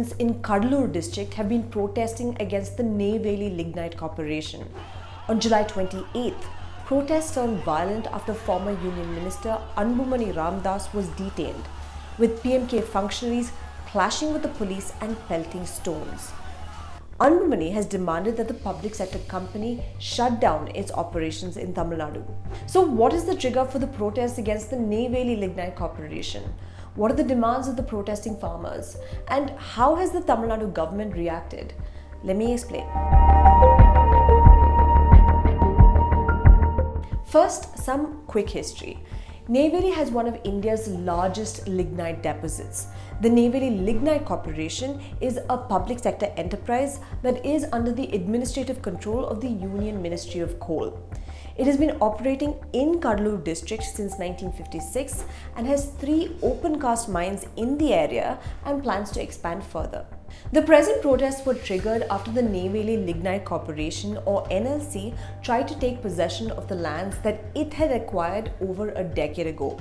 residents in Cuddalore district have been protesting against the Neyveli Lignite Corporation. On July 28th, protests turned violent after former Union Minister Anbumani Ramadoss was detained, with PMK functionaries clashing with the police and pelting stones. Anbumani has demanded that the public sector company shut down its operations in Tamil Nadu. So what is the trigger for the protests against the Neyveli Lignite Corporation? What are the demands of the protesting farmers? And how has the Tamil Nadu government reacted? Let me explain. First, some quick history. Neyveli has one of India's largest lignite deposits. The Neyveli Lignite Corporation is a public sector enterprise that is under the administrative control of the Union Ministry of Coal. It has been operating in Cuddalore district since 1956 and has 3 open cast mines in the area and plans to expand further. The present protests were triggered after the Neyveli Lignite Corporation or NLC tried to take possession of the lands that it had acquired over a decade ago.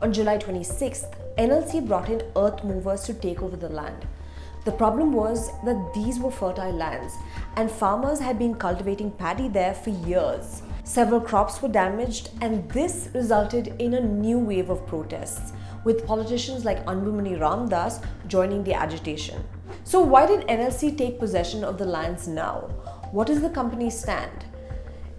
On July 26th, NLC brought in earth movers to take over the land. The problem was that these were fertile lands and farmers had been cultivating paddy there for years. Several crops were damaged and this resulted in a new wave of protests, with politicians like Anbumani Ramadoss joining the agitation. So why did NLC take possession of the lands now? What is the company's stand?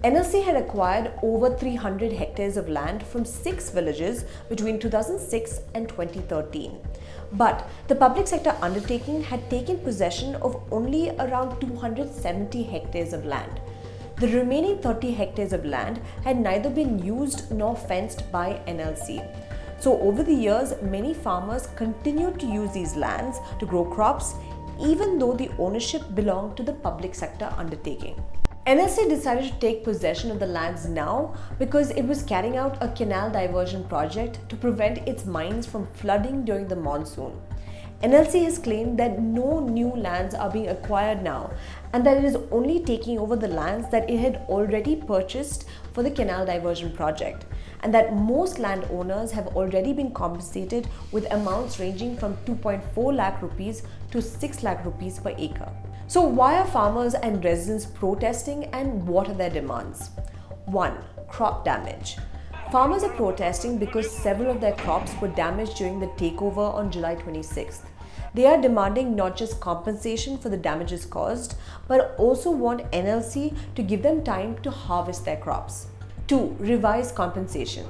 NLC had acquired over 300 hectares of land from 6 villages between 2006 and 2013. But the public sector undertaking had taken possession of only around 270 hectares of land. The remaining 30 hectares of land had neither been used nor fenced by NLC. So over the years, many farmers continued to use these lands to grow crops, even though the ownership belonged to the public sector undertaking. NLC decided to take possession of the lands now because it was carrying out a canal diversion project to prevent its mines from flooding during the monsoon. NLC has claimed that no new lands are being acquired now and that it is only taking over the lands that it had already purchased for the canal diversion project, and that most landowners have already been compensated with amounts ranging from 2.4 lakh rupees to 6 lakh rupees per acre. So why are farmers and residents protesting and what are their demands? 1. Crop damage. Farmers are protesting because several of their crops were damaged during the takeover on July 26th. They are demanding not just compensation for the damages caused, but also want NLC to give them time to harvest their crops. 2. Revised compensation.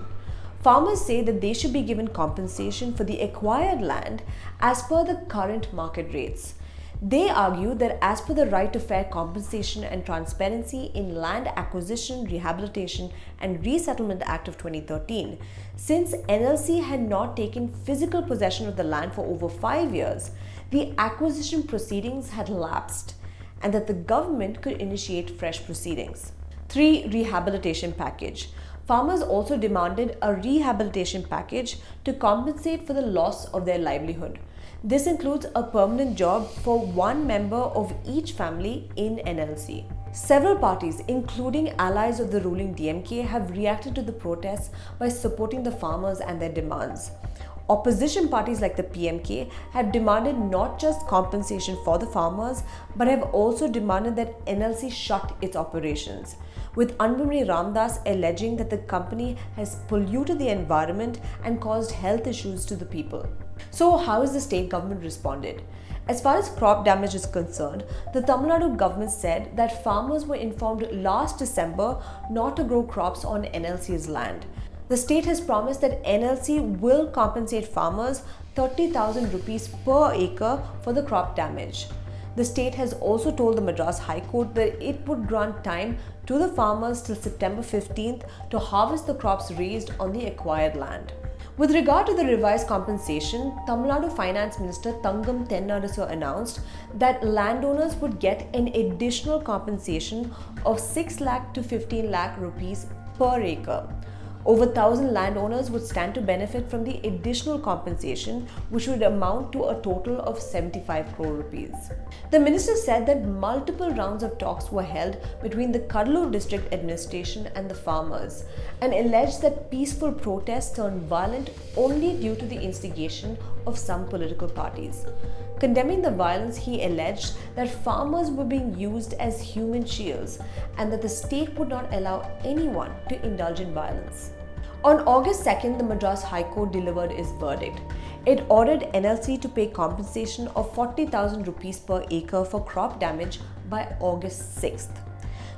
Farmers say that they should be given compensation for the acquired land as per the current market rates. They argue that as per the Right to Fair Compensation and Transparency in Land Acquisition, Rehabilitation and Resettlement Act of 2013, since NLC had not taken physical possession of the land for over 5 years, the acquisition proceedings had lapsed and that the government could initiate fresh proceedings. 3. Rehabilitation Package. Farmers also demanded a rehabilitation package to compensate for the loss of their livelihood. This includes a permanent job for one member of each family in NLC. Several parties, including allies of the ruling DMK, have reacted to the protests by supporting the farmers and their demands. Opposition parties like the PMK have demanded not just compensation for the farmers, but have also demanded that NLC shut its operations, with Anbumani Ramadoss alleging that the company has polluted the environment and caused health issues to the people. So how has the state government responded? As far as crop damage is concerned, the Tamil Nadu government said that farmers were informed last December not to grow crops on NLC's land. The state has promised that NLC will compensate farmers 30,000 rupees per acre for the crop damage. The state has also told the Madras High Court that it would grant time to the farmers till September 15th to harvest the crops raised on the acquired land. With regard to the revised compensation, Tamil Nadu Finance Minister Thangam Tennarasu announced that landowners would get an additional compensation of 6 lakh to 15 lakh rupees per acre. Over 1,000 landowners would stand to benefit from the additional compensation, which would amount to a total of 75 crore rupees. The minister said that multiple rounds of talks were held between the Cuddalore district administration and the farmers, and alleged that peaceful protests turned violent only due to the instigation of some political parties. Condemning the violence, he alleged that farmers were being used as human shields and that the state would not allow anyone to indulge in violence. On August 2nd, the Madras High Court delivered its verdict. It ordered NLC to pay compensation of 40,000 rupees per acre for crop damage by August 6th.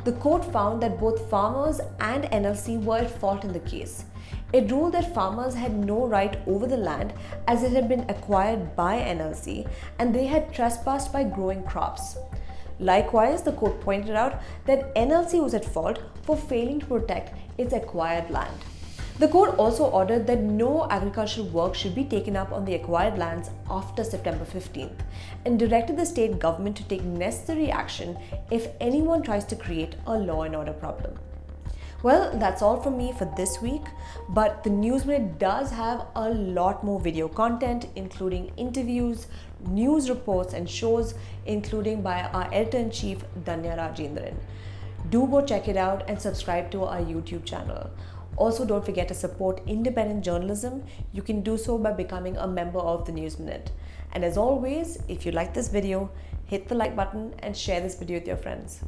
The court found that both farmers and NLC were at fault in the case. It ruled that farmers had no right over the land as it had been acquired by NLC and they had trespassed by growing crops. Likewise, the court pointed out that NLC was at fault for failing to protect its acquired land. The court also ordered that no agricultural work should be taken up on the acquired lands after September 15th and directed the state government to take necessary action if anyone tries to create a law and order problem. Well, that's all from me for this week, but the News Minute does have a lot more video content, including interviews, news reports and shows, including by our editor-in-chief, Danya Rajendran. Do go check it out and subscribe to our YouTube channel. Also, don't forget to support independent journalism. You can do so by becoming a member of the News Minute. And as always, if you like this video, hit the like button and share this video with your friends.